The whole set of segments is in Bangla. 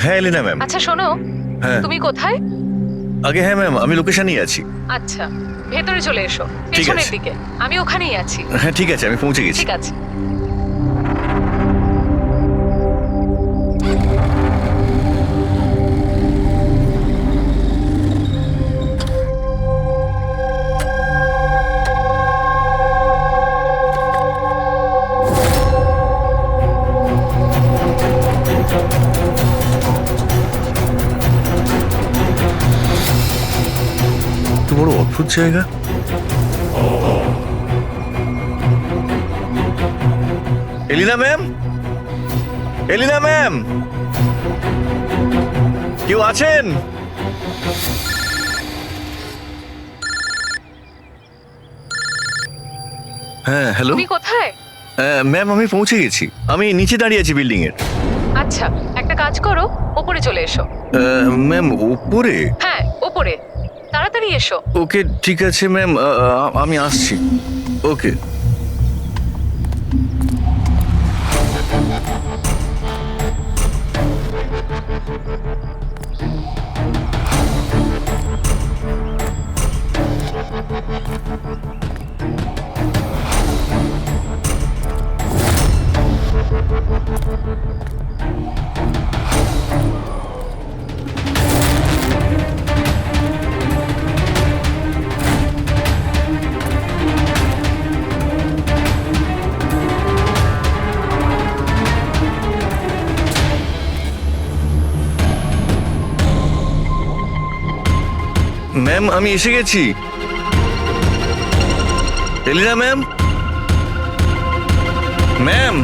হ্যাঁ এলিনা ম্যাম। আচ্ছা শোনো, হ্যাঁ তুমি কোথায়? আগে হ্যাঁ ম্যাম, আমি লোকেশনেই আছি। আচ্ছা, ভেতরে চলে এসো, ঠিক পেছনের আছে। দিকে। আমি ওখানেই আছি। হ্যাঁ ঠিক আছে, আমি পৌঁছে গেছি। ঠিক আছে। তো বড় অদ্ভুত জায়গা। এলিনা ম্যাম, এলিনা ম্যাম, কেউ আছেন? হ্যাঁ হ্যালো তুমি কোথায়? ম্যাম, আমি পৌঁছে গেছি। আমি নিচে দাঁড়িয়ে আছি বিল্ডিং এর। আচ্ছা, একটা কাজ করো, ওপরে চলে এসো। ম্যাম উপরে? হ্যাঁ, ওপরে তাড়াতাড়ি এসো। ওকে ঠিক আছে ম্যাম, আমি আসছি। ওকে। ম্যাম আমি এসে গেছি। এলিনা ma'am, ma'am.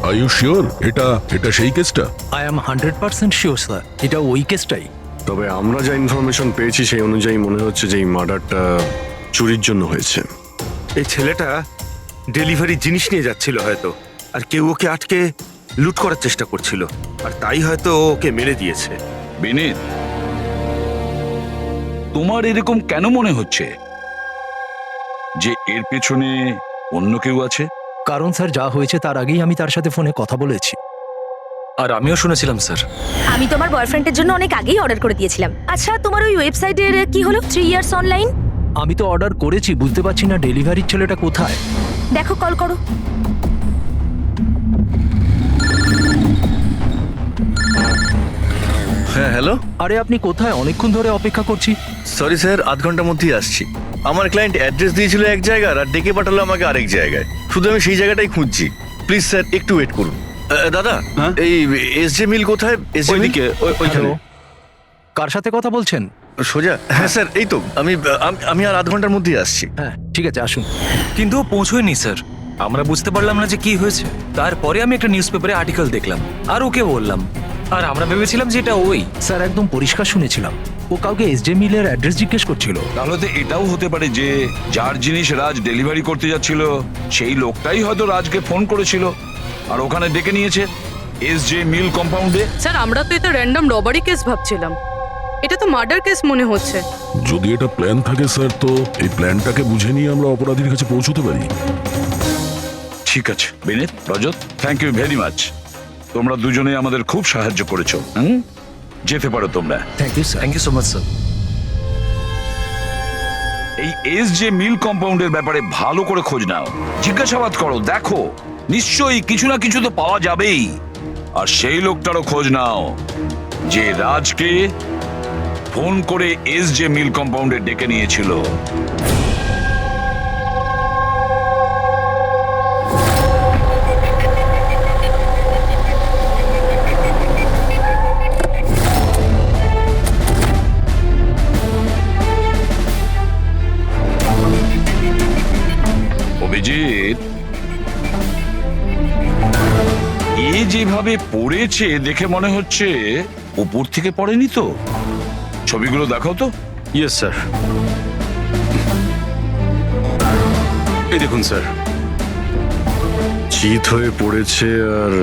Are you sure এটা এটা সেই কেসটা? আই এম 100% শিওর স্যার, এটা ওই কেসটাই। তবে আমরা যা ইনফরমেশন পেয়েছি সেই অনুযায়ী মনে হচ্ছে যে এই মার্ডারটা চুরির জন্য হয়েছে। এই ছেলেটা ডেলিভারি জিনিস নিয়ে যাচ্ছিল হয়তো, আর কেউ ওকে আটকে লুট করার চেষ্টা করছিল, আর তাই হয়তো ও ওকে মেরে দিয়েছে। বিনীত, তোমার এরকম কেন মনে হচ্ছে যে এর পেছনে অন্য কেউ আছে? কারণ স্যার যা হয়েছে তার আগেই আমি তার সাথে ফোনে কথা বলেছি। আর আমিও শুনেছিলাম স্যার। আমি তোমার বয়ফ্রেন্ডের জন্য অনেক আগেই অর্ডার করে দিয়েছিলাম। আচ্ছা, তোমার ওই ওয়েবসাইটের কি হলো? 3 ইয়ার্স অনলাইন। আমি তো অর্ডার করেছি, বুঝতে পারছি না ডেলিভারির ছেলেটা কোথায়। দেখো, কল করো। হ্যাঁ হ্যালো। আরে আপনি কোথায়? অনেকক্ষণ ধরে অপেক্ষা করছি। সরি স্যার, আধ ঘন্টার মধ্যেই আসছি। আমার ক্লায়েন্ট অ্যাড্রেস দিয়েছিল এক জায়গার, আর ডেকে পাঠালো আমাকে আরেক জায়গায়। শুধু আমি সেই জায়গাটাই খুঁজছি। প্লিজ স্যার একটু ওয়েট করুন। দাদা, এই এসজে মিল কোথায়? এসজে মিল হ্যালো, কার সাথে কথা বলছেন? সোজা? হ্যাঁ স্যার, এই তো আমি আর আধ ঘন্টার মধ্যেই আসছি। হ্যাঁ ঠিক আছে, আসুন। কিন্তু ও পৌঁছয়নি স্যার। আমরা বুঝতে পারলাম না যে কি হয়েছে। তারপরে আমি একটা নিউজ পেপারে আর্টিকেল দেখলাম, আর ওকে বললাম, আর আমরা ভেবেছিলাম যে এটা ওই। স্যার একদম পরিষ্কার শুনেছিলাম, ও কাউকে এসজে মিলের অ্যাড্রেস জিজ্ঞেস করছিল। তাহলে তো এটাও হতে পারে যে যার জিনিস রাজ ডেলিভারি করতে যাচ্ছিল সেই লোকটাই হয়তো রাজকে ফোন করেছিল আর ওখানে ডেকে নিয়েছে এসজে মিল কম্পাউন্ডে। স্যার, আমরা তো এটা র্যান্ডম রবারি কেস ভাবছিলাম, এটা তো মার্ডার কেস মনে হচ্ছে। যদি এটা প্ল্যান থাকে স্যার, তো এই প্ল্যানটাকে বুঝে নিয়ে আমরা অপরাধীর কাছে পৌঁছতে পারি। ঠিক আছে Vinit, Rajat, thank you very much. তোমরা দুজনে আমাদের খুব সাহায্য করেছো। যেতে পারো তোমরা। Thank you sir. Thank you so much sir. এই এসজে মিল কম্পাউন্ডের ব্যাপারে ভালো করে খোঁজ নাও, জিজ্ঞাসাবাদ করো, দেখো নিশ্চয়ই কিছু না কিছু তো পাওয়া যাবেই। আর সেই লোকটারও খোঁজ নাও যে রাজকে ফোন করে এসজে মিল কম্পাউন্ডে ডেকে নিয়েছিল। অভিজিৎ, এ যেভাবে পড়েছে দেখে মনে হচ্ছে উপর থেকে পড়েনি তো। ছবিগুলো দেখাও তো। Yes sir. এই দেখুন স্যার, চিত হয়ে পড়েছে আর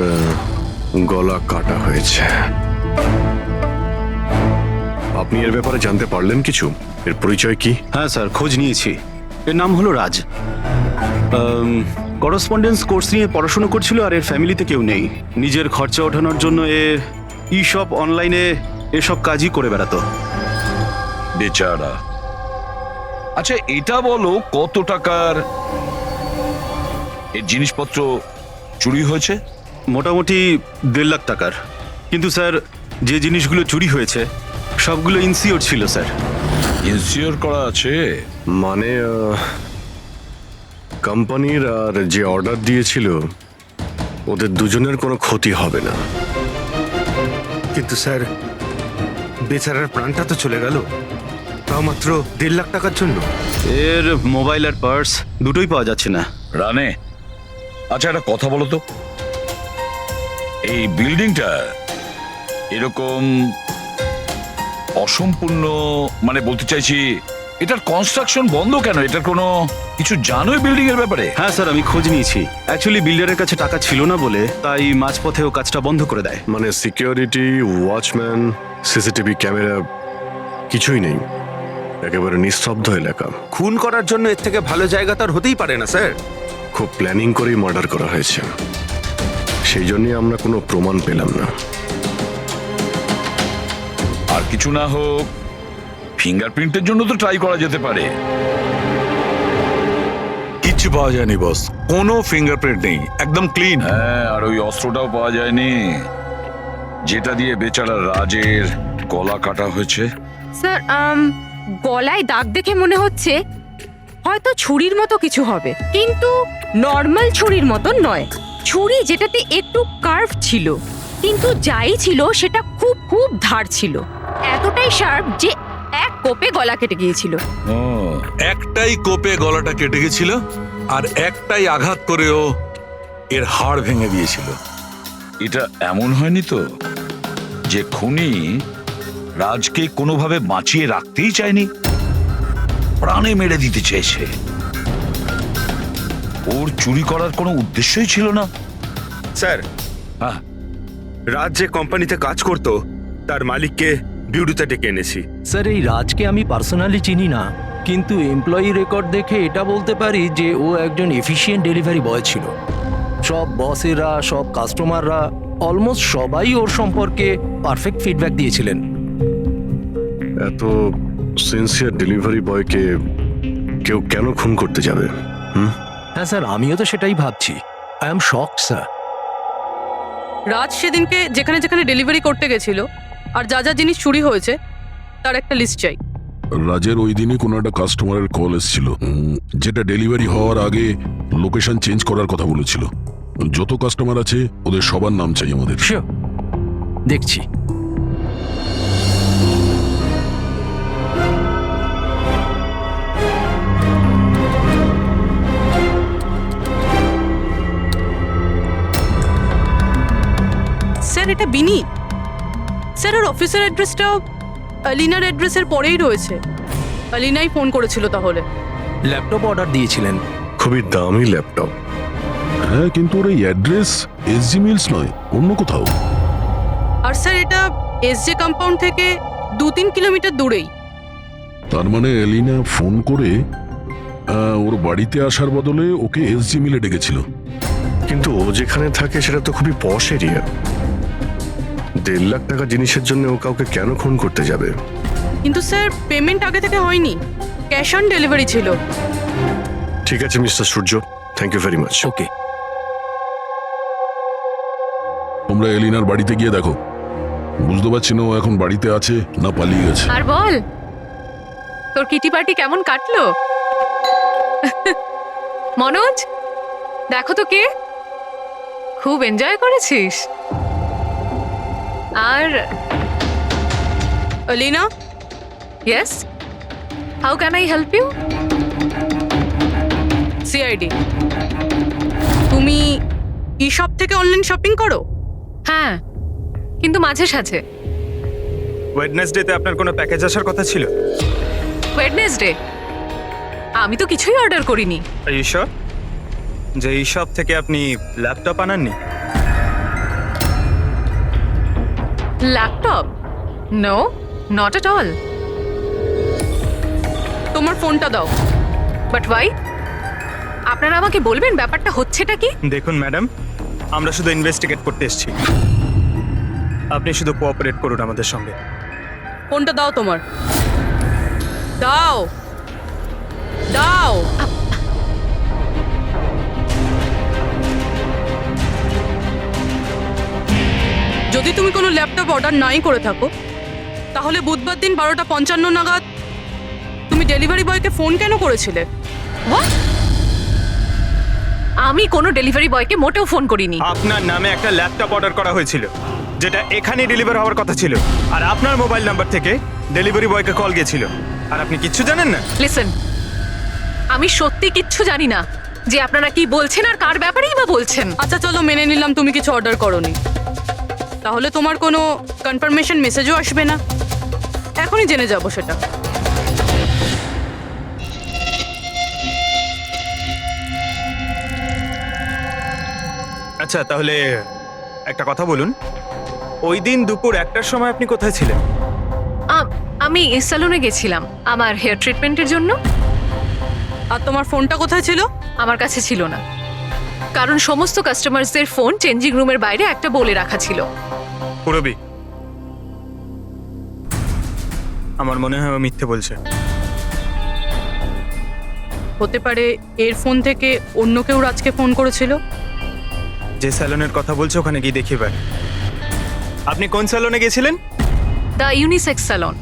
গলা কাটা হয়েছে। আপনি এর ব্যাপারে জানতে পারলেন কিছু? এর পরিচয় কি? হ্যাঁ স্যার, খোঁজ নিয়েছি। এর নাম হলো রাজ। করসপন্ডেন্স কোর্স নিয়ে পড়াশোনা করছিল আর এর ফ্যামিলিতে কেউ নেই। নিজের খরচা ওঠানোর জন্য ই শপ অনলাইনে এসব কাজই করে বেড়াতো। বেচারা। আচ্ছা এটা বলো, কত টাকার এর জিনিসপত্র চুরি হয়েছে? মোটামুটি 1.5 লাখ টাকার। কিন্তু স্যার, যে জিনিসগুলো চুরি হয়েছে সবগুলো ইনসিওর ছিল স্যার। ইনসিওর করা আছে? মানে কোম্পানির আর যে অর্ডার দিয়েছিল ওদের দুজনের কোনো ক্ষতি হবে না। কিন্তু স্যার, বেচারার প্রাণটা তো চলে গেল, তাও মাত্র 1.5 লাখ টাকার জন্য। এর মোবাইল আর পার্স দুটোই পাওয়া যাচ্ছে না। রানে, আচ্ছা একটা কথা বলো তো, এই বিল্ডিংটা এরকম অসম্পূর্ণ, মানে বলতে চাইছি এটার কনস্ট্রাকশন বন্ধ কেন? এটার কোনো কিছু জানোই বিল্ডিং এর ব্যাপারে? হ্যাঁ স্যার, আমি খোঁজ নিয়েছি। অ্যাকচুয়ালি বিল্ডারের কাছে টাকা ছিল না বলে তাই মাঝপথে ও কাজটা বন্ধ করে দেয়। মানে সিকিউরিটি, ওয়াচম্যান, সিসিটিভি ক্যামেরা কিছুই নেই। একেবারে নিস্তব্ধ এলাকা। খুন করার জন্য এর থেকে ভালো জায়গা তো আর হতেই পারে না স্যার। খুব প্ল্যানিং করেই মার্ডার করা হয়েছে, সেই জন্যই আমরা কোনো প্রমাণ পেলাম না। আর কিছু না হোক ফিঙ্গারপ্রিন্টের জন্য তো ট্রাই করা যেতে পারে। কিচ্ছু পাওয়া যায়নি বস, কোনো ফিঙ্গারপ্রিন্ট নেই, একদম ক্লিন। হ্যাঁ, আর ওই অস্ত্রটাও পাওয়া যায়নি যেটা দিয়ে বেচারা রাজের গলা কাটা হয়েছে। স্যার, গলায় দাগ দেখে মনে হচ্ছে হয়তো ছুরির মতো কিছু হবে, কিন্তু নর্মাল ছুরির মতো নয়। ছুরি যেটাতে একটু কার্ভ ছিল, কিন্তু যাই ছিল সেটা খুব খুব ধার ছিল, এতটাই শার্প যে এক কোপে গলা কেটে গিয়েছিল। ও, একটাই কোপে গলাটা কেটে গেছিল আর একটাই আঘাত করেও এর হাড় ভেঙে দিয়েছিল। এটা এমন হয়নি তো যে খুনি রাজকে কোনোভাবে বাঁচিয়ে রাখতেই চায়নি, প্রাণে মেরে দিতে চেয়েছে? ওর চুরি করার কোনো উদ্দেশ্যই ছিল না। স্যার, হ্যাঁ, রাজ যে কোম্পানিতে কাজ করতো তার মালিককে বিউরুতে ডেকে এনেছি। স্যার, এই রাজকে আমি পার্সোনালি চিনি না, কিন্তু এমপ্লয়ি রেকর্ড দেখে এটা বলতে পারি যে ও একজন এফিশিয়েন্ট ডেলিভারি বয় ছিল। সব বসেরা, সব কাস্টমাররা, অলমোস্ট সবাই ওর সম্পর্কে পারফেক্ট ফিডব্যাক দিয়েছিলেন। এত সিনসিয়ার ডেলিভারি বয়কে কেউ কেন খুন করতে যাবে? হ্যাঁ স্যার, আমিও তো সেটাই ভাবছি। I am shocked sir. Raj সেদিনকে যেখানে যেখানে ডেলিভারি করতে গেছিল আর যা যা জিনিস চুরি হয়েছে তার একটা লিস্ট চাই। রাজের ওই দিনই কোনো একটা কাস্টমারের কল এসেছিল, যেটা ডেলিভারি হওয়ার আগে লোকেশন চেঞ্জ করার কথা বলেছিল। যত কাস্টমার আছে ওদের সবার নাম চাই আমাদের। শিওর, দেখছি। স্যার, এটা বিনি। স্যার, ওর অফিসের অ্যাড্রেসটাও আলিনার অ্যাড্রেসের পরেই রয়েছে। আলিনাই ফোন করেছিল তাহলে। ল্যাপটপ অর্ডার দিয়েছিলেন। খুবই দামি ল্যাপটপ। হ্যাঁ, কিন্তু ওর এই অ্যাড্রেস এসজি মিলস নয়, অন্য কোথাও। আর স্যার, এটা এসজে কম্পাউন্ড থেকে 2-3 কিলোমিটার দূরেই। তার মানে এলিনা ফোন করে ওর বাড়িতে আসার বদলে ওকে এসজি মিলে ডেকেছিল। কিন্তু ও যেখানে থাকে সেটা তো খুবই পশ এরিয়া। 1.5 লাখ টাকা জিনিসের জন্য ও কাউকে কেন খুন করতে যাবে? কিন্তু স্যার, পেমেন্ট আগে থেকে হয়নি, ক্যাশ অন ডেলিভারি ছিল। ঠিক আছে mister Surya, thank you very much. Okay, তোমরা এলিনার বাড়িতে গিয়ে দেখো। বুঝতে পারছি না ও এখন বাড়িতে আছে না পালিয়ে গেছে। আর বল, তোর কিটি পার্টি কেমন কাটলো? মনোজ, দেখো তো কে, খুব এনজয় করেছিস। আর Alina, yes, how can I help you? CID ID. তুমি ই শপ থেকে অনলাইন শপিং করো? হ্যাঁ, কিন্তু মাঝে সাঝে। ওয়েডনেসডেতে আপনার কোনো প্যাকেজ আসার কথা ছিল? ওয়েডনেসডে আমি তো কিছুই অর্ডার করিনি। আর ঈশ্বর, যে এই শপ থেকে আপনি ল্যাপটপ আনাননি? Laptop? No, not at all. তোমার ফোনটা দাও। But why? আপনারা আমাকে বলবেন ব্যাপারটা হচ্ছেটা কি? দেখুন ম্যাডাম, আমরা শুধু ইনভেস্টিগেট করতে এসেছি, আপনি শুধু কোঅপারেট করুন আমাদের সঙ্গে। ফোনটা দাও তোমার। দাও দাও। যদি তুমি কোনো ল্যাপটপ অর্ডার নাই করে থাকো, তাহলে বুধবার দিন 12:55 নাগাদ তুমি ডেলিভারি বয়কে ফোন কেন করেছিলে? What? আমি কোনো ডেলিভারি বয়কে মোটেও ফোন করিনি। আপনার নামে একটা ল্যাপটপ অর্ডার করা হয়েছিল, যেটা এখানে ডেলিভার হওয়ার কথা ছিল, আর আপনার মোবাইল নাম্বার থেকে ডেলিভারি বয়কে কল গিয়েছিল, আর আপনি কিচ্ছু জানেন না। লিসেন, আমি সত্যি কিচ্ছু জানি না যে আপনারা কি বলছেন আর কার ব্যাপারেই বা বলছেন। আচ্ছা চলো, মেনে নিলাম তুমি কিছু অর্ডার করোনি, তাহলে তোমার কোনো কনফার্মেশন মেসেজও আসবে না। এখনই জেনে যাবো সেটা। আচ্ছা তাহলে একটা কথা বলুন, ওই দিন দুপুর 1টার সময় আপনি কোথায় ছিলেন? আমি সেলুনে গেছিলাম আমার হেয়ার ট্রিটমেন্টের জন্য। আর তোমার ফোনটা কোথায় ছিল? আমার কাছে ছিল না, কারণ সমস্ত কাস্টমারসদের ফোন চেঞ্জিং রুমের বাইরে একটা বলে রাখা ছিল। পুরবি, আমার মনে হয় ও মিথ্যে বলছে। হতে পারে এর ফোন থেকে অন্য কেউ রাজকে ফোন করেছিল। যে স্যালনের কথা বলছে ওখানে গিয়ে দেখি ভাই। আপনি কোন স্যালনে গেছিলেন? The unisex salon.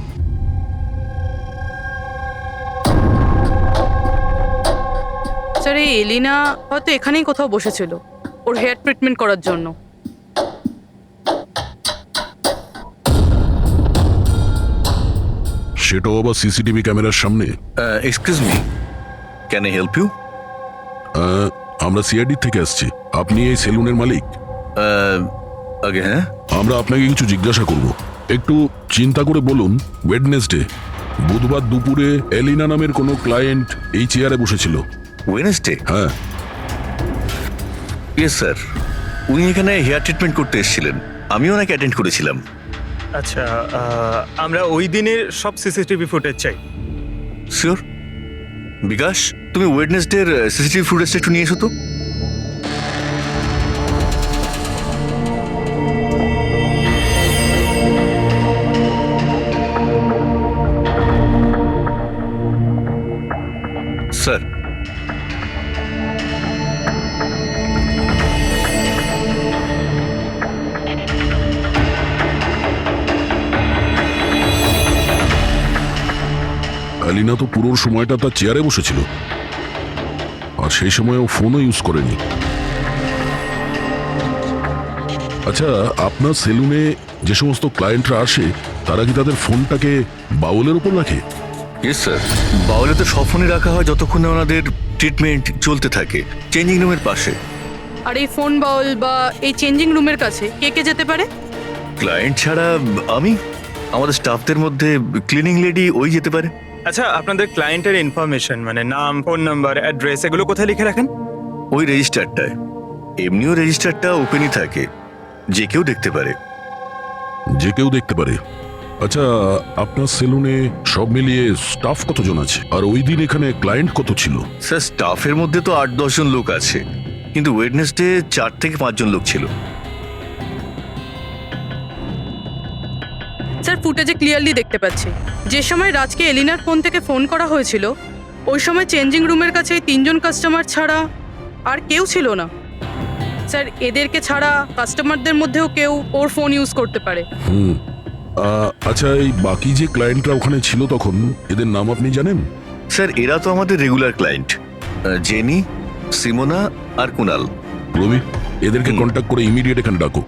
স্যার, এই এলিনা হয়তো এখানেই কোথাও বসেছিল ওর হেয়ার ট্রিটমেন্ট করার জন্য। সেটাও আবার সিসিটিভি ক্যামেরার সামনে। Excuse me, can I help you? আমরা সিআইডি থেকে আসছি। আপনি এই সেলুনের মালিক? আগে হ্যাঁ। আমরা আপনাকে কিছু জিজ্ঞাসা করব। একটু চিন্তা করে বলুন, ওয়েডনেসডে বুধবার দুপুরে এলিনা নামের কোনো ক্লায়েন্ট এই চেয়ারে বসেছিল? ওয়েডনেসডে? হ্যাঁ। ইয়েস স্যার, উনি এখানে হেয়ার ট্রিটমেন্ট করতে এসেছিলেন, আমি ওনাকে অ্যাটেন্ড করেছিলাম। আচ্ছা, আমরা ওই দিনের সব সিসিটিভি ফুটেজ চাই। শিওর। বিকাশ, তুমি ওয়েডনেসডের সিসিটিভি ফুটেজটা একটু নিয়ে এসো তো। স্যার, এলিনা তো পুরো সময়টা তার চেয়ারে বসেছিল, আর সেই সময় ও ফোনও ইউজ করেনি। আচ্ছা, আপনার সেলুনে যে সমস্ত ক্লায়েন্টরা আসে তারা কি তাদের ফোনটাকে বাউলের উপর রাখে? ইয়েস স্যার, বাউলে তো সব ফোনে রাখা হয় যতক্ষণ না ওনাদের ট্রিটমেন্ট চলতে থাকে, চেঞ্জিং রুমের পাশে। আর এই ফোন বাউল বা এই চেঞ্জিং রুমের কাছে কে কে যেতে পারে? ক্লায়েন্ট ছাড়া আমি, আমাদের স্টাফদের মধ্যে ক্লিনিং লেডি ওই যেতে পারে। আচ্ছা, আপনাদের ক্লায়েন্টের ইনফরমেশন মানে নাম, ফোন নাম্বার, অ্যাড্রেস এগুলো কোথায় লিখে রাখেন? ওই রেজিস্টারটায়। এমনিও রেজিস্টারটা ওপেনই থাকে, যে কেউ দেখতে পারে। যে কেউ দেখতে পারে? আচ্ছা, আপনার সেলুনে সব মিলিয়ে স্টাফ কতজন আছে, আর ওই দিন এখানে ক্লায়েন্ট কত ছিল? স্যার, স্টাফের মধ্যে তো 8-10 জন লোক আছে, কিন্তু ওয়েডনেসডে 4 থেকে 5 জন লোক ছিল। স্যার, ফুটেজে ক্লিয়ারলি দেখতে পাচ্ছি যে সময় রাজকে এলিনার ফোন থেকে ফোন করা হয়েছিল ওই সময় চেঞ্জিং রুমের কাছে 3 জন কাস্টমার ছাড়া আর কেউ ছিল না। স্যার, এদেরকে ছাড়া কাস্টমারদের মধ্যেও কেউ ওর ফোন ইউজ করতে পারে। আচ্ছা, এই বাকি যে ক্লায়েন্টরা ওখানে ছিল তখন, এদের নাম আপনি জানেন? স্যার, এরা তো আমাদের রেগুলার ক্লায়েন্ট, জেনি, সিমোনা আর কুনাল। রবি, এদেরকে কন্ট্যাক্ট করে ইমিডিয়েট এখানে ডাকো।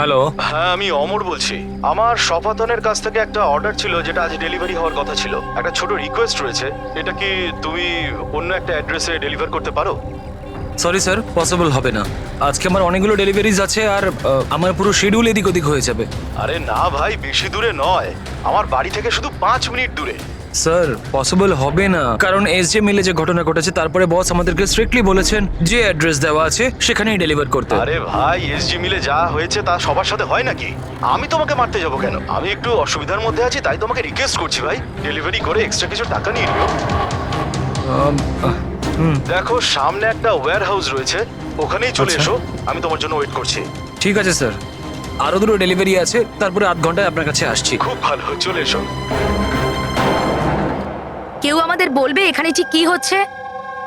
হ্যালো। হ্যাঁ, আমি অমর বলছি। আমার সপাতনের কাছ থেকে একটা অর্ডার ছিল যেটা আজ ডেলিভারি হওয়ার কথা ছিল। একটা ছোট রিকোয়েস্ট রয়েছে, এটা কি তুমি অন্য একটা অ্যাড্রেসে ডেলিভার করতে পারো? সরি স্যার, পসিবল হবে না। আজকে আমার অনেকগুলো ডেলিভারিজ আছে আর আমার পুরো শিডিউল এদিক ওদিক হয়ে যাবে। আরে না ভাই, বেশি দূরে নয়, আমার বাড়ি থেকে শুধু 5 মিনিট দূরে। স্যার পসিবল হবে না, কারণ এসজে মিলে যে ঘটনা ঘটেছে তারপরে বস আমাদেরকে স্ট্রিক্টলি বলেছেন যে অ্যাড্রেস দেওয়া আছে সেখানেই ডেলিভার করতে। আরে ভাই, এসজি মিলে যা হয়েছে তা সবার সাথে হয় নাকি? আমি তোমাকে মারতে যাবো কেন? আমি একটু অসুবিধার মধ্যে আছি, তাই তোমাকে রিকোয়েস্ট করছি ভাই, ডেলিভারি করে এক্সট্রা কিছু টাকা নিয়ে নিও। দেখো, সামনে একটা ওয়্যার হাউস রয়েছে, ওখানেই চলে আচ্ছা। এসো, আমি তোমার জন্য ওয়েট করছি। ঠিক আছে স্যার, আরো দুটো ডেলিভারি আছে, তারপরে আধ ঘন্টায় আপনার কাছে আসছি। খুব ভালো, চলে এসো। কেউ আমাদের বলবে এখানে ঠিক কি হচ্ছে?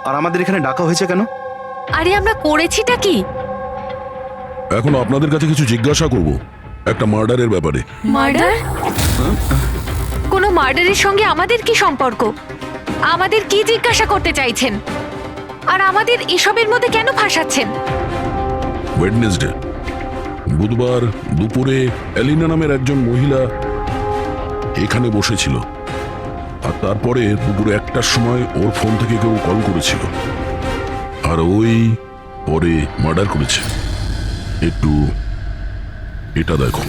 আর আমাদের এখানে ডাকা হয়েছে কেন? আরে আমরা করেছিটা কি? এখন আপনাদের কাছে কিছু জিজ্ঞাসা করব একটা মার্ডারের ব্যাপারে। মার্ডার? কোনো মার্ডারের সঙ্গে আমাদের কি সম্পর্ক? আমাদের কি জিজ্ঞাসা করতে চাইছেন? আর আমাদের এসবের মধ্যে কেন ফাঁসাচ্ছেন? ওয়েডনেসডে বুধবার দুপুরে এলিনা নামের একজন মহিলা এখানে বসেছিল, আর তারপরে দুপুরে 1টার সময় ওর ফোন থেকে কেউ কল করেছিল, আর ওই পরে মার্ডার করেছে। একটু এটা দেখো।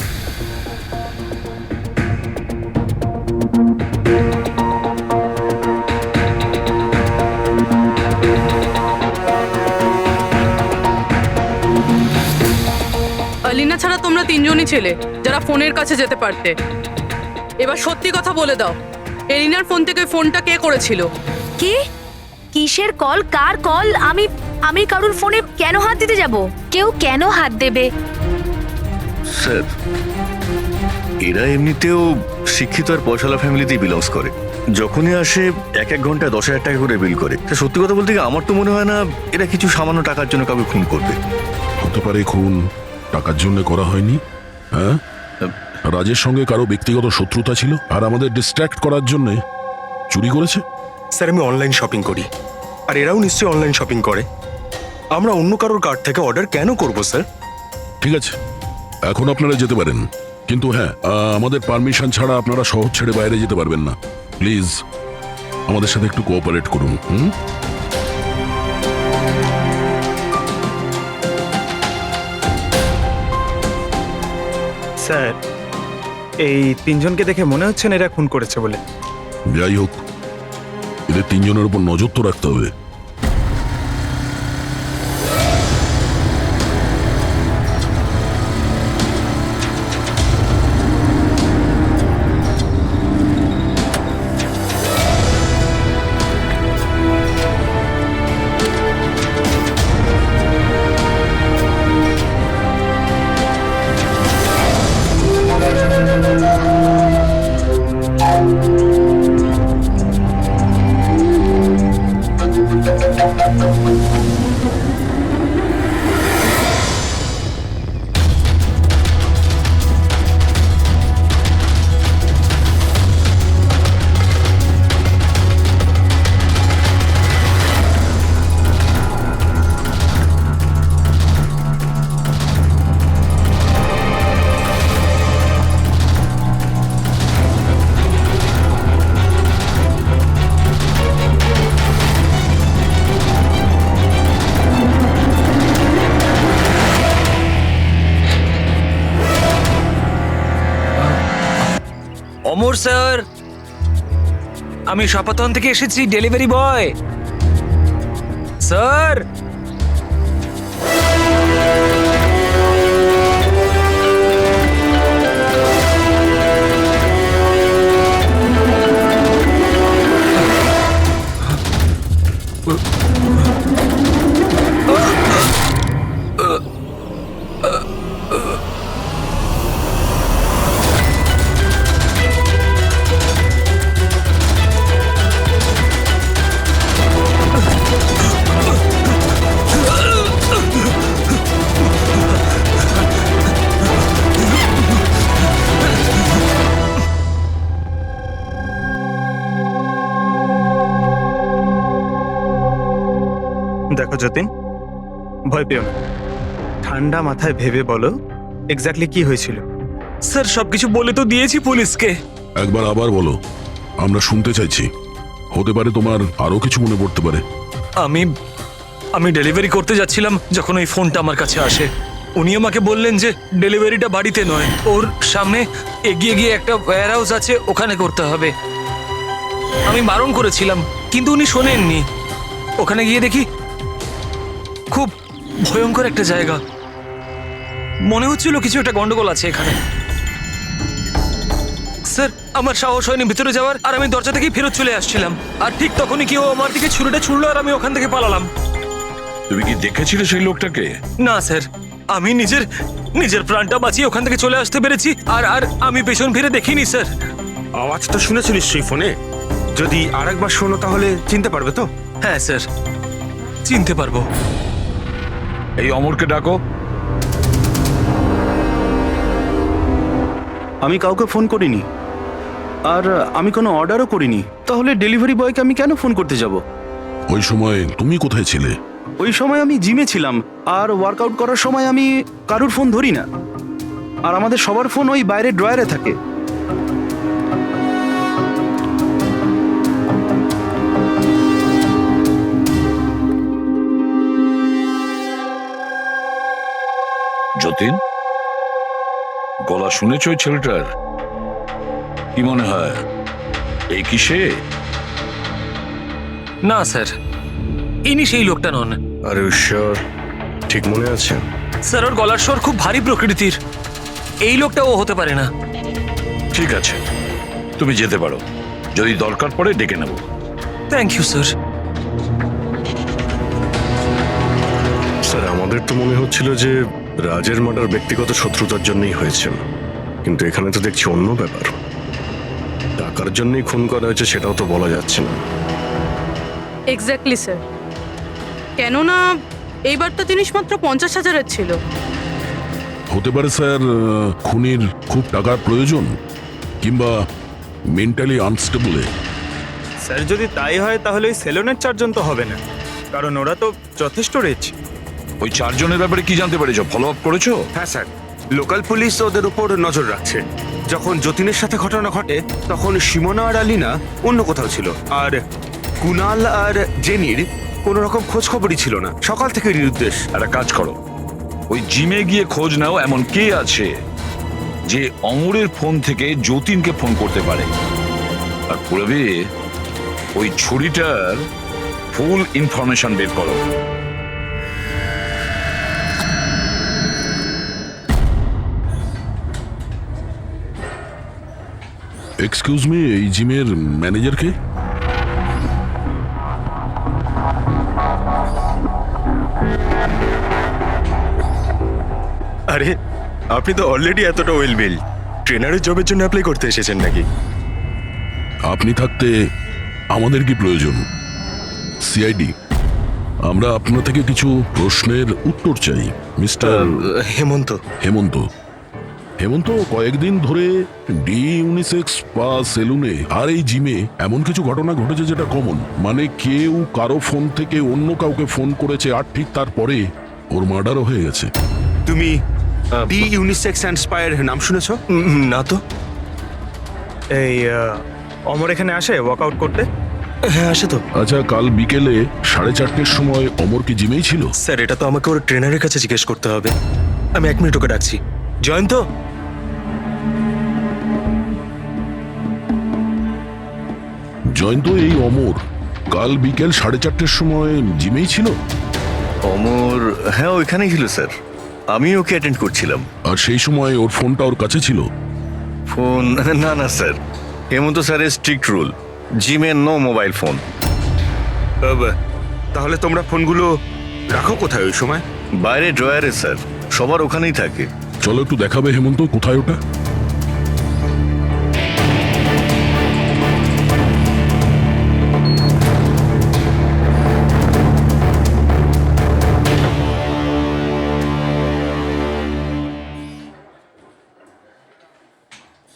আলিনা ছাড়া তোমরা তিনজনই ছেলে যারা ফোনের কাছে যেতে পারতে। এবার সত্যি কথা বলে দাও, এলিনার ফোন থেকে ফোনটা কে করেছিল? কি? কিসের কল? কার কল? আমি কারুর ফোনে কেন হাত দিতে যাব? কেউ কেন হাত দেবে? স্যার, এরা এমনিতেও শিক্ষিত আর পয়সালা ফ্যামিলিতেই বিলংস করে। যখনই আসে 1 ঘন্টায় 10,000 টাকা করে বিল করে। তা সত্যি কথা বলতে কি, আমার তো মনে হয় না এরা কিছু সামান্য টাকার জন্য কাউকে খুন করবে। হতে পারে খুন টাকার জন্য করা হয়নি। হ্যাঁ, রাজের সঙ্গে কারো ব্যক্তিগত শত্রুতা ছিল আর আমাদের ডিস্ট্র্যাক্ট করার জন্য চুরি করেছে। স্যার, আমি অনলাইন শপিং করি, আর এরাও নিশ্চয়ই অনলাইন শপিং করে। আমরা অন্য কারোর কার্ড থেকে অর্ডার কেন করব স্যার? ঠিক আছে, এখন আপনারা যেতে পারেন, কিন্তু হ্যাঁ, আমাদের পারমিশন ছাড়া আপনারা শহর ছেড়ে বাইরে যেতে পারবেন না। প্লিজ আমাদের সাথে একটু কোঅপারেট করুন। স্যার, এই তিনজনকে দেখে মনে হচ্ছে না এরা খুন করেছে বলে। যাই হোক, এদের তিনজনের উপর নজর তো রাখতে হবে। অমর স্যার, আমি সপাতন থেকে এসেছি, ডেলিভারি বয় স্যার। দেখো যতীন, ভয় পেও না, ঠান্ডা মাথায় ভেবে বলো এক্স্যাক্টলি কি হয়েছিল? স্যার সবকিছু বলে তো দিয়েছি পুলিশকে। একবার আবার বলো, আমরা শুনতে চাইছি। হতে পারে তোমার আরো কিছু মনে পড়তে পারে। আমি আমি ডেলিভারি করতে যাচ্ছিলাম যখন ওই ফোনটা আমার কাছে আসে। উনি আমাকে বললেন যে ডেলিভারিটা বাড়িতে নয়, ওর সামনে এগিয়ে গিয়ে একটা ওয়্যার হাউস আছে, ওখানে করতে হবে। আমি বারণ করেছিলাম কিন্তু উনি শোনেননি। ওখানে গিয়ে দেখি খুব ভয়ঙ্কর একটা জায়গা। মনে হচ্ছিল কিছু একটা গন্ডগোল আছে এখানে। স্যার আমার সাহস হয়নি ভিতরে যাওয়ার, আর আমি দরজা থেকেই ফেরত চলে আসছিলাম। আর ঠিক তখনই কেউ আমার দিকে ছুরিটা ছুড়লো আর আমি ওখান থেকে পালালাম। তুমি কি দেখেছিলে সেই লোকটাকে? না স্যার, আমি নিজের প্রাণটা বাঁচিয়ে ওখান থেকে চলে আসতে পেরেছি। আর আর আমি পেছন ফিরে দেখিনি স্যার। আওয়াজ তো শুনেছো নিশ্চয়ই ফোনে। যদি আরেকবার শোনো তাহলে চিনতে পারবে তো? হ্যাঁ স্যার, চিনতে পারবো। এই অমরকে ডাকো। আমি কাউকে ফোন করিনি, আর আমি কোনো অর্ডারও করিনি। তাহলে ডেলিভারি বয়কে আমি কেন ফোন করতে যাব? ওই সময় তুমি কোথায় ছিলে? ওই সময় আমি জিমে ছিলাম, আর ওয়ার্কআউট করার সময় আমি কারুর ফোন ধরি না। আর আমাদের সবার ফোন ওই বাইরের ড্রয়ারে থাকে। যতীন, গলা শুনেছ ওই ছেলেটার? কি মনে হয় এই কি সে? না স্যার, ইনি সেই লোকটা নন। আরে ঈশ্বর, ঠিক মনে আছে? স্যার ওর গলার স্বর খুব ভারী প্রকৃতির। এই লোকটা ও হতে পারে না। ঠিক আছে, তুমি যেতে পারো। যদি দরকার পড়ে ডেকে নেব। Thank you sir. স্যার, আমাদের তো মনে হচ্ছিল যে রাজের মার্ডার ব্যক্তিগত শত্রুতার জন্যই হয়েছে, কিন্তু এখানে তো দেখছি অন্য ব্যাপার। টাকার জন্যই খুন করা হয়েছে সেটাও তো বলা যাচ্ছে না। এক্স্যাক্টলি স্যার, কেননা এইবার তো জিনিস মাত্র 50,000-এর ছিল। হতে পারে স্যার, খুনির খুব টাকার প্রয়োজন, কিংবা মেন্টালি আনস্টেবল। স্যার যদি তাই হয় তাহলে ওই সেলুনের 4 জন তো হবে না, কারণ ওরা তো যথেষ্ট রিচ। ওই 4 জনের ব্যাপারে কি জানতে পেরেছো? ফলো আপ করেছো? হ্যাঁ স্যার, লোকাল পুলিশ ওদের উপর নজর রাখছে। যখন যতীনের সাথে ঘটনা ঘটে তখন সিমোনা আর আলিনা অন্য কোথাও ছিল, আর কুনাল আর জেনির কোনো রকম খোঁজ খবরই ছিল না। সকাল থেকে নিরুদ্দেশ। একটা কাজ করো, ওই জিমে গিয়ে খোঁজ নাও এমন কে আছে যে অমরের ফোন থেকে যতীনকে ফোন করতে পারে। আর পুরবে ওই ছুরিটার ফুল ইনফরমেশন বের করো। এক্সকিউজ মি, এই জিমের ম্যানেজার কে? আরে আপনি তো অলরেডি এতটা ওয়েল বিল্ড, ট্রেনারের জবের জন্য অ্যাপ্লাই করতে এসেছেন নাকি? আপনি থাকতে আমাদের কি প্রয়োজন? সিআইডি, আমরা আপনার থেকে কিছু প্রশ্নের উত্তর চাই। মিস্টার হেমন্ত। হেমন্ত হেমন্ত কয়েকদিন ধরে ডি ইউনিসেক্স স্পা সেলুনে আর এই জিমে এমন কিছু ঘটনা ঘটেছে যেটা কমন। মানে কেউ কারো ফোন থেকে অন্য কাউকে ফোন করেছে, আর ঠিক তারপরে ওর মার্ডারও হয়ে গেছে। তুমি ডি ইউনিসেক্স অ্যান্ড স্পায়ার নাম শুনেছো? না তো। এই অমর এখানে আসে ওয়ার্কআউট করতে? হ্যাঁ আসে তো। আচ্ছা, কাল বিকেলে 4:30টার সময় অমর কি জিমেই ছিল? স্যার এটা তো আমাকে ওর ট্রেনারের কাছে জিজ্ঞেস করতে হবে। আমি 1 মিনিট ওকে ডাকছি। জয়ন্ত, জয়ন্ত, এই অমর কাল বিকেল 4:30টার সময় জিমেই ছিল? অমর, হ্যাঁ ওইখানেই ছিল স্যার, আমি ওকে অ্যাটেন্ড করছিলাম। আর সেই সময় ওর ফোনটা ওর কাছে ছিল? ফোন না না স্যার, হেমন্ত স্যারের স্ট্রিক্ট রুল, জিমে নো মোবাইল ফোন। তাহলে তোমরা ফোনগুলো রাখো কোথায় ওই সময়? বাইরে ড্রয়ারে স্যার, সবার ওখানেই থাকে। চলো একটু দেখাবে হেমন্ত, কোথায় ওটা?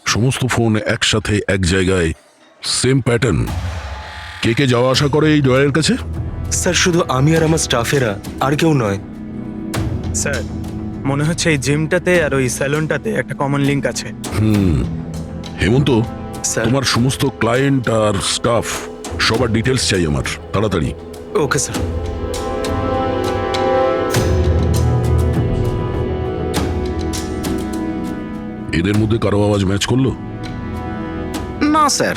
সমস্ত ফোন একসাথে এক জায়গায়, সেম প্যাটার্ন। কে কে যাওয়া আসা করে এই ড্রয়ারের কাছে? স্যার শুধু আমি আর আমার স্টাফেরা, আর কেউ নয়। স্যার মনে হচ্ছে এই জিমটাতে আর ওই স্যালুনটাতে একটা কমন লিংক আছে। হেমন্ত, স্যার। তোমার সমস্ত ক্লায়েন্ট আর স্টাফ সবার ডিটেলস চাই আমার, তাড়াতাড়ি। Okay sir. এদের মধ্যে কারো আওয়াজ ম্যাচ করলো? না স্যার।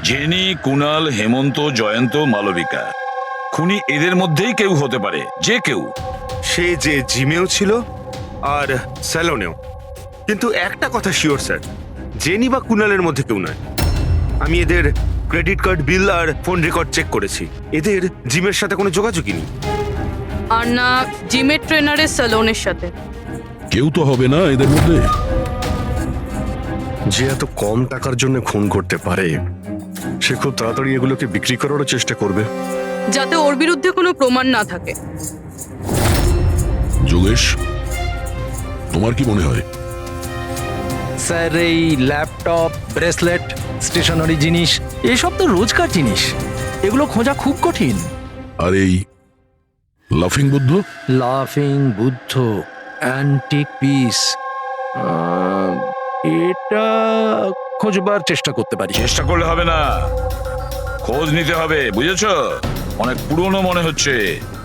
জেনি, কুনাল, হেমন্ত, জয়ন্ত, মালবিকা, খুনি এদের মধ্যেই কেউ হতে পারে, যে কেউ। সে যে জিমেও ছিল আর স্যালনেও। কিন্তু একটা কথা শিওর স্যার, জেনি বা কুনালের মধ্যে কেউ নয়। আমি এদের ক্রেডিট কার্ড, বিল আর ফোন রেকর্ড চেক করেছি। এদের জিমের সাথে কোনো যোগাযোগই নেই। আর না জিমের ট্রেনারের স্যালনের সাথে। কেউ তো হবে না এদের মধ্যে। যে এত কম টাকার জন্য খুন করতে পারে, সে খুব তাড়াতাড়ি এগুলোকে বিক্রি করারও চেষ্টা করবে। যাতে ওর বিরুদ্ধে কোনো প্রমাণ না থাকে। যোগেশ, তোমার কি মনে হয়? স্যার, এই ল্যাপটপ, ব্রেসলেট, স্টেশনারি জিনিস এসব তো রোজকার জিনিস, এগুলো খোঁজা খুব কঠিন। আর এই লাফিং বুদ্ধ? লাফিং বুদ্ধ, অ্যান্টিক পিস, এটা খোঁজবার চেষ্টা করতে পারি। চেষ্টা করলে হবে না, খোঁজ নিতে হবে, বুঝেছ? অনেক পুরনো মনে হচ্ছে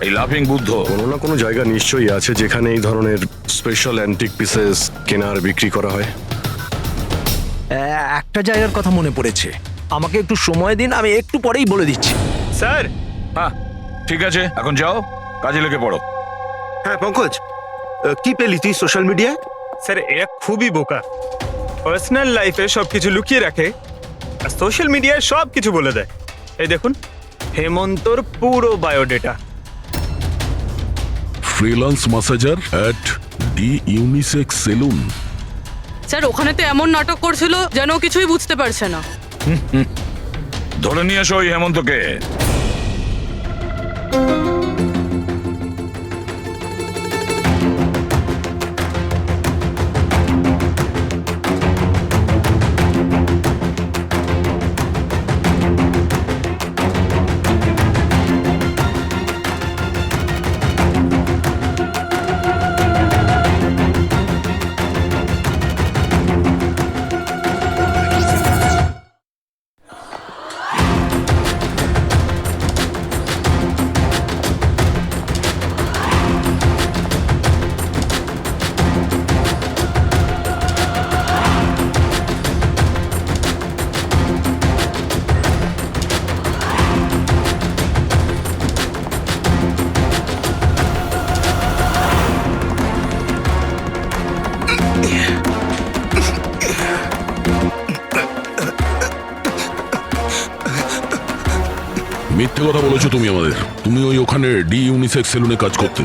এই লাফিং বুদ্ধ। কোনো না কোনো জায়গা নিশ্চয়ই আছে যেখানে এই ধরনের স্পেশাল অ্যান্টিক পিসেস কেনা আর বিক্রি করা হয়। একটা জায়গার কথা মনে পড়েছে, আমাকে একটু সময় দিন, আমি একটু পরেই বলে দিচ্ছি। স্যার। হ্যাঁ ঠিক আছে, এখন যাও, কাজে লেগে পড়ো। হ্যাঁ পঙ্কজ, কি পেলি তুই সোশ্যাল মিডিয়ায়? স্যার, এরা খুবই বোকা। পার্সোনাল লাইফে সবকিছু লুকিয়ে রাখে আর সোশ্যাল মিডিয়ায় সব কিছু বলে দেয়। এই দেখুন, হেমন্তর পুরো biodata. Freelance masseur at the unisex salon. Sir, ওখানে তো এমন নাটক করছিল যেন ও কিছুই বুঝতে পারছে না। ধরে নিয়ে এসো ওই হেমন্তকে। মিথ্যে কথা বলেছো তুমি আমাদের। তুমি ওই ওখানে ডি ইউনিসেক্স সেলুনে কাজ করতে,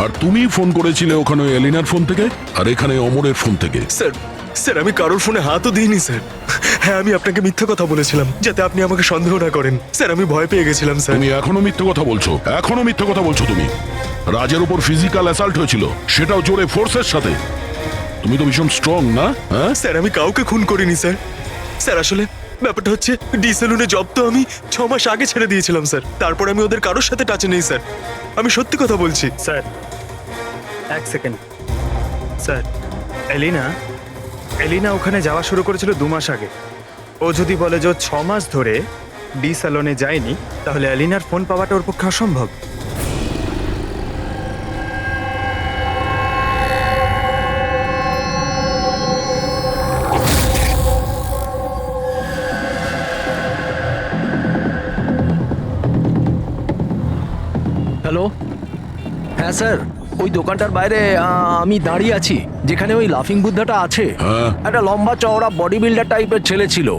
আর তুমি ফোন করেছিলে ওখানে ওই এলিনার ফোন থেকে আর এখানে অমরের ফোন থেকে। স্যার, স্যার আমি কারোর ফোনে হাতও দিইনি স্যার। হ্যাঁ, আমি আপনাকে মিথ্যে কথা বলেছিলাম যাতে আপনি আমাকে সন্দেহ না করেন। স্যার, আমি ভয় পেয়ে গেছিলাম স্যার। তুমি এখনো মিথ্যে কথা বলছো, এখনো মিথ্যে কথা বলছো তুমি। রাজের উপর ফিজিক্যাল অ্যাসাল্ট হয়েছিল, সেটাও জোরে ফোর্সের সাথে। তুমি তো ভীষণ স্ট্রং, না? হ্যাঁ স্যার, আমি কাউকে খুন করিনি স্যার। স্যার, আসলে ব্যাপারটা হচ্ছে ডি সেলুনে জব তো আমি 6 মাস আগে ছেড়ে দিয়েছিলাম স্যার। তারপর আমি ওদের কারোর সাথে টাচে নেই স্যার। আমি সত্যি কথা বলছি স্যার, এক সেকেন্ড। স্যার, এলিনা ওখানে যাওয়া শুরু করেছিল 2 মাস আগে। ও যদি বলে যে ও 6 মাস ধরে ডি স্যালনে যায়নি, তাহলে এলিনার ফোন পাওয়াটা ওর পক্ষে অসম্ভব। হ্যালো, হ্যাঁ স্যার, ওই দোকানটার বাইরে আমি দাঁড়িয়ে আছি, যেখানে ওই লাফিং বুদ্ধাটা আছে। হ্যাঁ। একটা লম্বা চওড়া বডি বিল্ডার টাইপের ছেলে ছিল,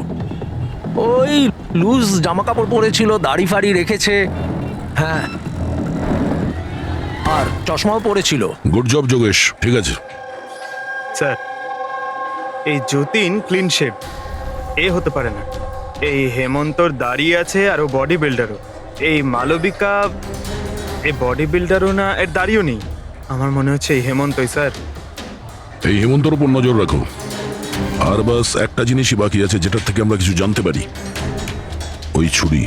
ওই লুজ জামা কাপড় পরেছিল, দাড়ি ফাড়ি রেখেছে। হ্যাঁ, আর চশমাও পরেছিল। গুড জব যোগেশ, ঠিক আছে। স্যার, এই যতীন ক্লিন শেভ, এ হতে পারে না। এই হেমন্তর দাঁড়িয়ে আছে আর ও বডি বিল্ডারও। এই মালবিকা এ বডি বিল্ডারও না, এর দাঁড়িয়েও নেই। আমার মনে হচ্ছে এই হেমন্তই স্যার। এই হেমন্তর উপর নজর রাখো। আর বাস একটা জিনিসই বাকি আছে যেটার থেকে আমরা কিছু জানতে পারি, ওই ছুরি।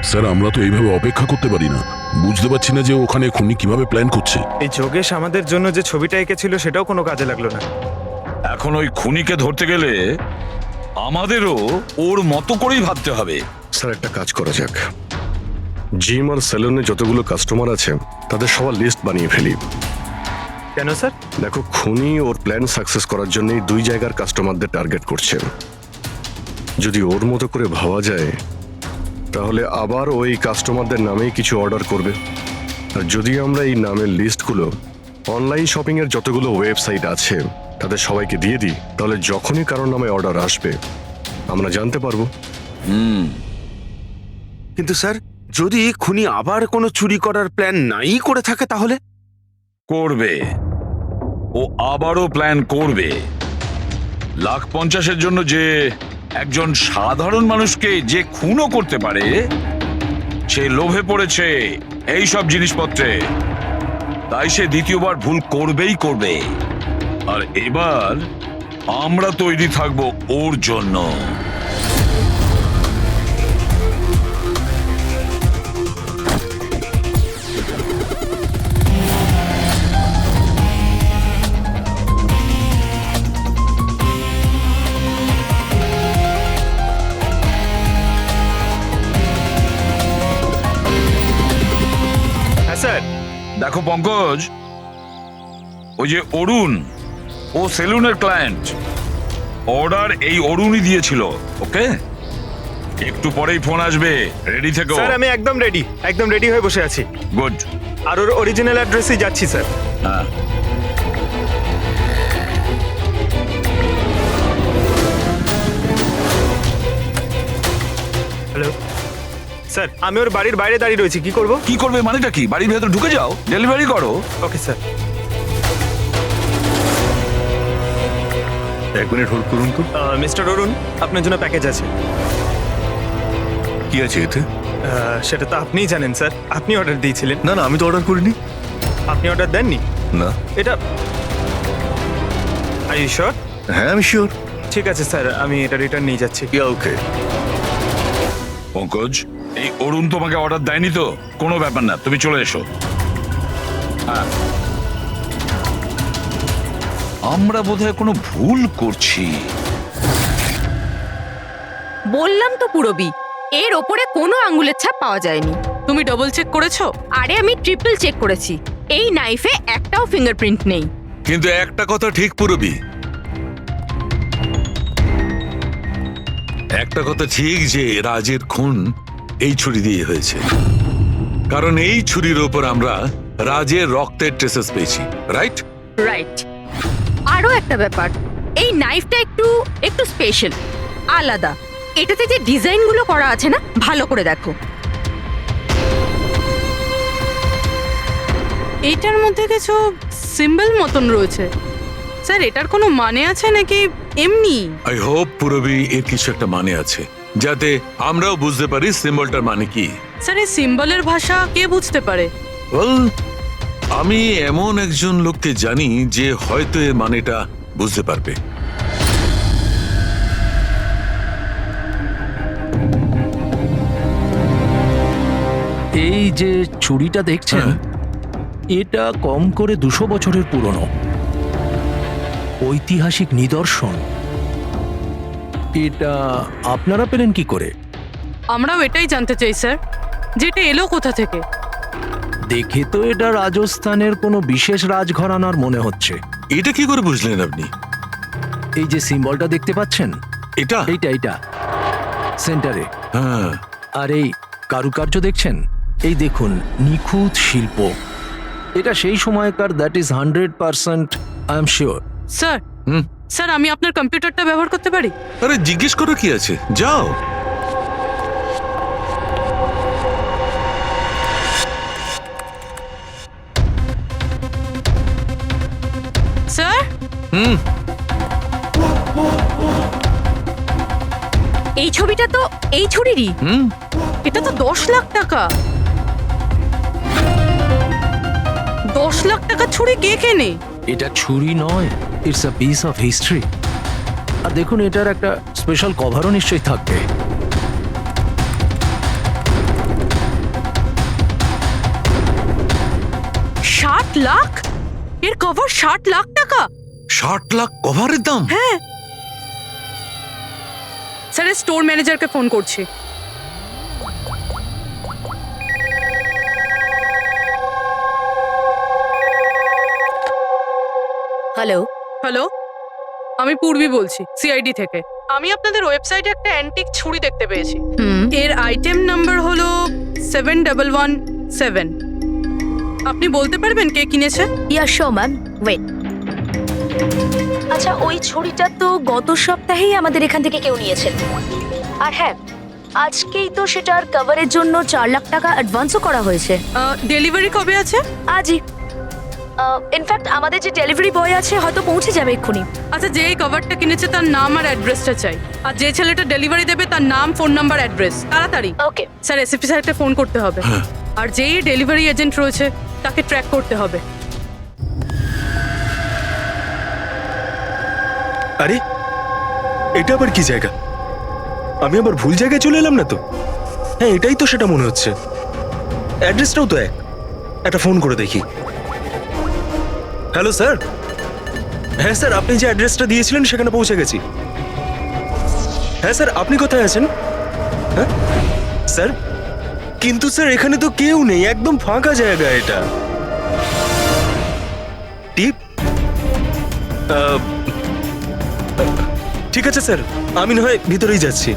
স্যার, আমরা তো এইভাবে অপেক্ষা করতে পারি না। বুঝতে পারছি না যে ওখানে খুনি কিভাবে প্ল্যান করছে। এই যোগেশ আমাদের জন্য যে ছবিটা এঁকেছিল সেটাও কোনো কাজে লাগলো না। এখন ওই খুনিকে ধরতে গেলে আমাদেরও ওর মতো করেই ভাবতে হবে। স্যার একটা কাজ করা যাক, জিম আর সেলুনে যতগুলো কাস্টমার আছে তাদের সবার লিস্ট বানিয়ে ফেলি। কেন স্যার? দেখো, খুনি ওর প্ল্যান সাকসেস করার জন্যই 2 জায়গার কাস্টমারদের টার্গেট করছে। যদি ওর মতো করে ভাবা যায় তাহলে আবার ওই কাস্টমারদের নামেই কিছু অর্ডার করবে। আর যদি আমরা এই নামের লিস্টগুলো অনলাইন শপিং এর যতগুলো ওয়েবসাইট আছে তাদের সবাইকে দিয়ে দিই, তাহলে যখনই কারোর নামে অর্ডার আসবে আমরা জানতে পারবো। কিন্তু স্যার, যদি খুনি আবার কোনো চুরি করার প্ল্যান নাই করে থাকে তাহলে? করবে, ও আবারও প্ল্যান করবে। 1,50,000-এর জন্য যে একজন সাধারণ মানুষকে যে খুনও করতে পারে, সে লোভে পড়েছে এই সব জিনিসপত্রে, তাই সে দ্বিতীয়বার ভুল করবেই করবে। আর এবার আমরা তৈরি থাকবো ওর জন্য। হ্যাঁ স্যার। দেখো পঙ্কজ, ওই যে অরুণ, ও সেলুনের ক্লায়েন্ট, অর্ডার এই অরুণই দিয়েছিল। ওকে, একটু পরেই ফোন আসবে, রেডি থেকো। স্যার আমি একদম রেডি হয়ে বসে আছি। গুড। আর ওর অরিজিনাল অ্যাড্রেসেই যাচ্ছি স্যার। হ্যাঁ, হ্যালো স্যার, আমি ওর বাড়ির বাইরে দাঁড়িয়ে রয়েছি, কি করব? কি করবে মানেটা কি? বাড়ির ভেতর ঢুকে যাও, ডেলিভারি করো। Okay sir. 1 মিনিট হোল্ড করুন তো। মিস্টার অরুণ, আপনার জন্য প্যাকেজ আছে। কি আছে এতে? সেটা তো আপনিই জানেন স্যার, আপনি অর্ডার দিয়েছিলেন। না না, আমি তো অর্ডার করিনি। আপনি অর্ডার দেননি? না। এটা আর ইউ শিওর? হ্যাঁ আমি শিওর। ঠিক আছে স্যার, আমি এটা রিটার্ন নিয়ে যাচ্ছি। ওকে। পঙ্কজ, এই অরুণ তোমাকে অর্ডার দেয়নি তো? কোনো ব্যাপার না, তুমি চলে এসো। হ্যাঁ, আমরা বোধহয় কোনো ভুল করছি। বললাম তো পুরবি, এর ওপরে কোনো আঙ্গুলের ছাপ পাওয়া যায়নি। তুমি ডবল চেক করেছো? আরে আমি ট্রিপল চেক করেছি, এই নাইফে একটাও ফিঙ্গারপ্রিন্ট নেই। কিন্তু একটা কথা ঠিক পুরবি, একটা কথা ঠিক যে রাজের খুন এই ছুরি দিয়ে হয়েছে, কারণ এই ছুরির ওপর আমরা রাজের রক্তের ট্রেসেস পেয়েছি। রাইট? রাইট। আরো একটা ব্যাপার, এই নাইফটা একটু স্পেশাল, আলাদা। এটাতে যে ডিজাইনগুলো করা আছে না, ভালো করে দেখো। এইটার মধ্যে কিছু সিম্বল মতন রয়েছে। স্যার, এটার কোনো মানে আছে নাকি এমনি? আই হোপ পুরবি এর কিছু একটা মানে আছে, যাতে আমরাও বুঝতে পারি সিম্বলটার মানে কি। স্যার, এই সিম্বলের ভাষা কে বুঝতে পারে? ওয়েল, আমি এমন একজন লোককে জানি যে হয়তো এর মানেটা বুঝতে পারবে। এই যে ছুরিটা দেখছেন, এটা কম করে 200 বছরের পুরনো ঐতিহাসিক নিদর্শন। এটা আপনারা পেলেন কি করে? আমরাও এটাই জানতে চাই স্যার, যেটা এলো কোথা থেকে। দেখে তো এটা রাজস্থানের কোনো বিশেষ রাজঘরানার মনে হচ্ছে। এটা কি করে বুঝলেন আপনি? এই যে সিম্বলটা দেখতে পাচ্ছেন, এটা এইটা সেন্টারে। হ্যাঁ। আর এই কারুকার্য দেখছেন, এই দেখুন, নিখুঁত শিল্প। এটা সেই সময়কার, that is 100% I am sure. Sir, sir আমি আপনার কম্পিউটারটা ব্যবহার করতে পারি? আরে জিজ্ঞেস করো কি আছে, যাও। স্যার, এই ছবিটা তো এই ছুরিরই। এটা তো 10 লাখ টাকা। 10 লাখ টাকা ছুরি কে কেনে? এটা ছুরি নয়, it's a piece of history. আর দেখুন, এটার একটা স্পেশাল কভারও নিশ্চয়ই থাকবে। লাখ? এর কভার 60 লাখ টাকা? 60 লাখ কভারের দাম? হ্যাঁ স্যার, স্টোর ম্যানেজারকে ফোন করছি। হ্যালো, হ্যালো, আমি পূর্বী বলছি সিআইডি থেকে। আমি আপনাদের ওয়েবসাইটে একটা অ্যান্টিক ছুরি দেখতে পেয়েছি। এর আইটেম নাম্বার হলো 7117। আপনি বলতে পারবেন কে কিনেছে? ইয়া শো ম্যাম, ওয়েট। আচ্ছা, ওই ছুরিটা তো গত সপ্তাহেই আমাদের এখান থেকে কেউ নিয়েছে। আর হ্যাঁ, আজকেই তো সেটার কভারের জন্য 4 লাখ টাকা অ্যাডভান্সও করা হয়েছে। ডেলিভারি কবে আছে? আজই। ইনফ্যাক্ট আমাদের যে ডেলিভারি বয় আছে হয়তো পৌঁছে যাবে এক্ষুনি। আচ্ছা, যে এই কভারটা কিনেছে তার নাম আর অ্যাড্রেসটা চাই। আর যে ছেলেটা ডেলিভারি দেবে তার নাম, ফোন নাম্বার, অ্যাড্রেস তাড়াতাড়ি। ওকে স্যার, এসএসপি স্যারকে ফোন করতে হবে। আর যেই ডেলিভারি এজেন্ট রয়েছে তাকে ট্র্যাক করতে হবে। আরে এটা আবার কি জায়গা? আমি আবার ভুল জায়গায় চলে এলাম না তো? হ্যাঁ, এটাই তো সেটা মনে হচ্ছে। অ্যাড্রেসটাও তো একটা ফোন করে দেখি। Hello sir. হ্যাঁ স্যার, আপনি যে অ্যাড্রেসটা দিয়েছিলেন সেখানে পৌঁছে গেছি। হ্যাঁ স্যার, আপনি কোথায় আছেন? হ্যাঁ স্যার, কিন্তু স্যার এখানে তো কেউ নেই, একদম ফাঁকা জায়গা এটা। টিপ? ঠিক আছে স্যার, আমি না হয় ভিতরেই যাচ্ছি।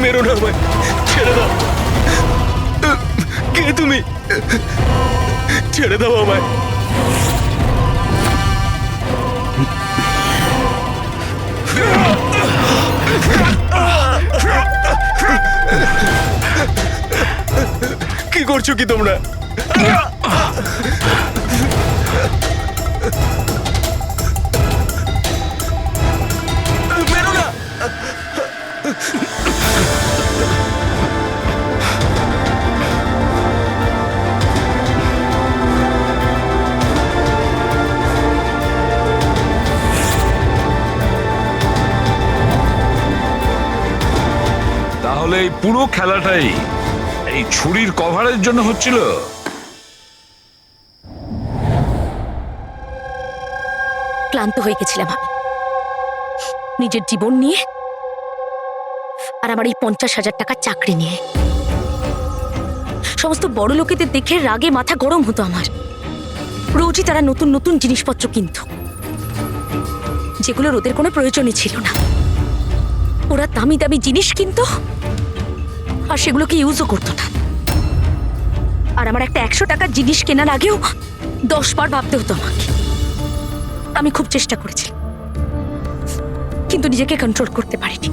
মেরো না আমায়, ছেড়ে দাও। কে তুমি? ছেড়ে দাও আমায়। কি করছো কি তোমরা? মেরো না। তাহলে এই পুরো খেলাটাই এই ছুরির কভারের জন্য হচ্ছিল? ক্লান্ত হয়ে গেছিলাম আমি নিজের জীবন নিয়ে আর আমার এই 50,000 টাকার চাকরি নিয়ে। সমস্ত বড় লোকেদের দেখে রাগে মাথা গরম হতো আমার। রোজই তারা নতুন নতুন জিনিসপত্র কিনত, যেগুলোর ওদের কোনো প্রয়োজনই ছিল না। ওরা দামি দামি জিনিস কিনত আর সেগুলোকে ইউজও করতো না। আর আমার একটা 100 টাকার জিনিস কেনার আগেও 10 বার ভাবতে হতো আমাকে। আমি খুব চেষ্টা করেছি, কিন্তু নিজেকে কন্ট্রোল করতে পারিনি।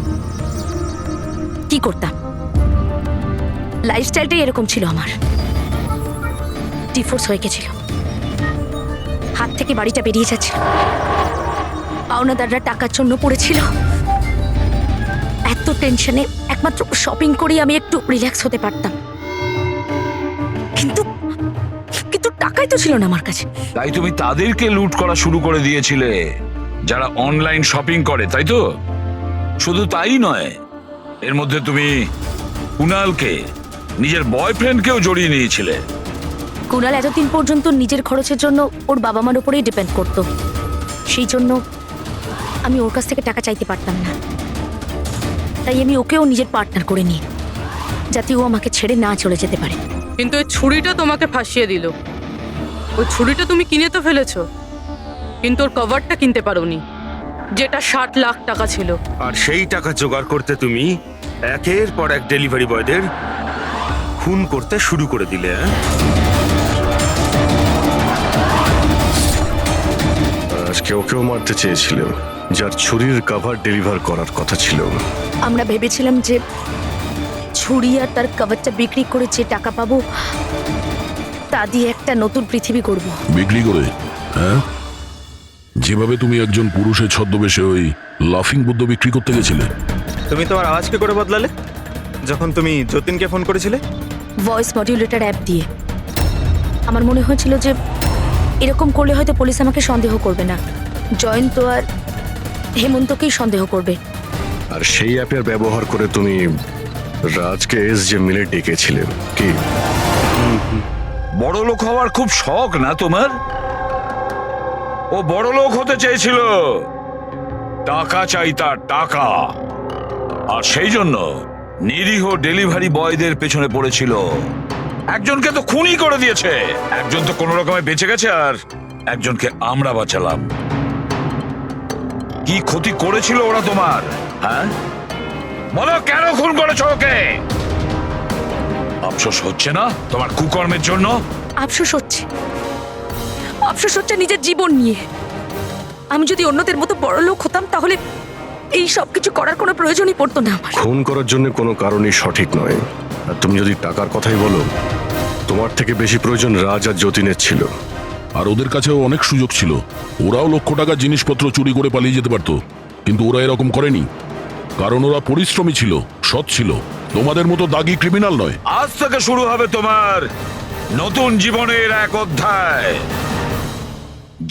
কি করতাম? লাইফস্টাইলটাই এরকম ছিল আমার। ডিভোর্স হয়ে গেছিল, হাত থেকে বাড়িটা বেরিয়ে যাচ্ছিল, পাওনাদাররা টাকার জন্য পড়েছিল। এত টেনশনে একমাত্র শপিং করেই আমি একটু রিল্যাক্স হতে পারতাম, কিন্তু কিন্তু টাকাই তো ছিল না আমার কাছে। তাই তুমি তাদেরকে লুট করা শুরু করে দিয়েছিলে যারা অনলাইন শপিং করে, তাই তো? শুধু তাই নয়, এর মধ্যে তুমি কুনালকে, নিজের বয়ফ্রেন্ডকেও জড়িয়ে নিয়েছিলে। কুনাল এতদিন পর্যন্ত নিজের খরচের জন্য ওর বাবা মার উপরেই ডিপেন্ড করতো, সেই জন্য আমি ওর কাছ থেকে টাকা চাইতে পারতাম না। তাই আমি ওকেও নিজের পার্টনার করে নিই, যাতে ও আমাকে ছেড়ে না চলে যেতে পারে। কিন্তু ওই ছুরিটা তোমাকে ফাঁসিয়ে দিল। ওই ছুরিটা তুমি কিনে তো ফেলেছো, কিন্তু ওর কভারটা কিনতে পারোনি, যেটা 60 লাখ টাকা ছিল। আর সেই টাকা জোগাড় করতে তুমি একের পর এক ডেলিভারি বয়দের খুন করতে শুরু করে দিলে। আজকে ওকেও মারতে চেয়েছিল, যার ছুরির কভার ডেলিভার করার কথা ছিল। আমরা ভেবেছিলাম যে ছুরি আর তার কভারটা বিক্রি করে যে টাকা পাবো তা দিয়ে একটা নতুন পৃথিবী করব। বিক্রি করে? হ্যাঁ, যেভাবে তুমি একজন পুরুষের ছদ্মবেশে ওই লাফিং বুদ্ধ বিক্রি করতে গেছিলে। তুমি তোমার আওয়াজ কি করে বদলালে যখন তুমি যতীনকে ফোন করেছিলে? ভয়েস মডিউলেটর অ্যাপ দিয়ে। আমার মনে হয়েছিল যে এরকম করলে হয়তো পুলিশ আমাকে সন্দেহ করবে না, জয়ন্ত আর হেমন্তকেই সন্দেহ করবে। আর সেই অ্যাপের ব্যবহার করে তুমি রাজকে এসজে মিলে ডেকেছিলে কি? বড় লোক হওয়ার খুব শখ না তোমার? ও বড় লোক হতে চেয়েছিল, টাকা চাই তার, টাকা। আর সেই জন্য নিরীহ ডেলিভারি বয়দের পেছনে পড়েছিল। একজনকে তো খুনই করে দিয়েছে, একজন তো কোনো রকমে বেঁচে গেছে, আর একজনকে আমরা বাঁচালাম। কি ক্ষতি করেছিল ওরা তোমার? হ্যাঁ বলো, কেন খুন করেছো ওকে? আফসোস হচ্ছে না তোমার কুকর্মের জন্য? আফসোস হচ্ছে, আফসোস হচ্ছে নিজের জীবন নিয়ে। আমি যদি অন্যদের মতো বড় লোক হতাম তাহলে এই সব কিছু করার কোনো প্রয়োজনই পড়তো না আমার। খুন করার জন্য কোনো কারণই সঠিক নয়। আর তুমি যদি টাকার কথাই বলো, তোমার থেকে বেশি প্রয়োজন রাজ আর যতীনের ছিল। আর ওদের কাছেও অনেক সুযোগ ছিল, ওরাও লক্ষ টাকার জিনিসপত্র চুরি করে পালিয়ে যেতে পারতো, কিন্তু ওরা এরকম করেনি, কারণ ওরা পরিশ্রমী ছিল, সৎ ছিল, তোমাদের মতো দাগি ক্রিমিনাল নয়। আজ থেকে শুরু হবে তোমার নতুন জীবনের এক অধ্যায়,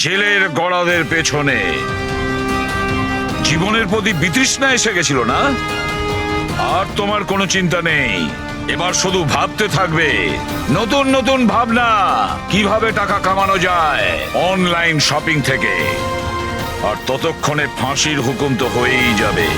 জেলের গড়াদের পেছনে। জীবনের প্রতি বিতৃষ্ণা এসে গেছিল না? আর তোমার কোনো চিন্তা নেই, এবার শুধু ভাবতে থাকবে নতুন নতুন ভাবনা, কিভাবে টাকা কামানো যায় অনলাইন শপিং থেকে। আর ততক্ষণে ফাঁসির হুকুম তো হয়েই যাবে।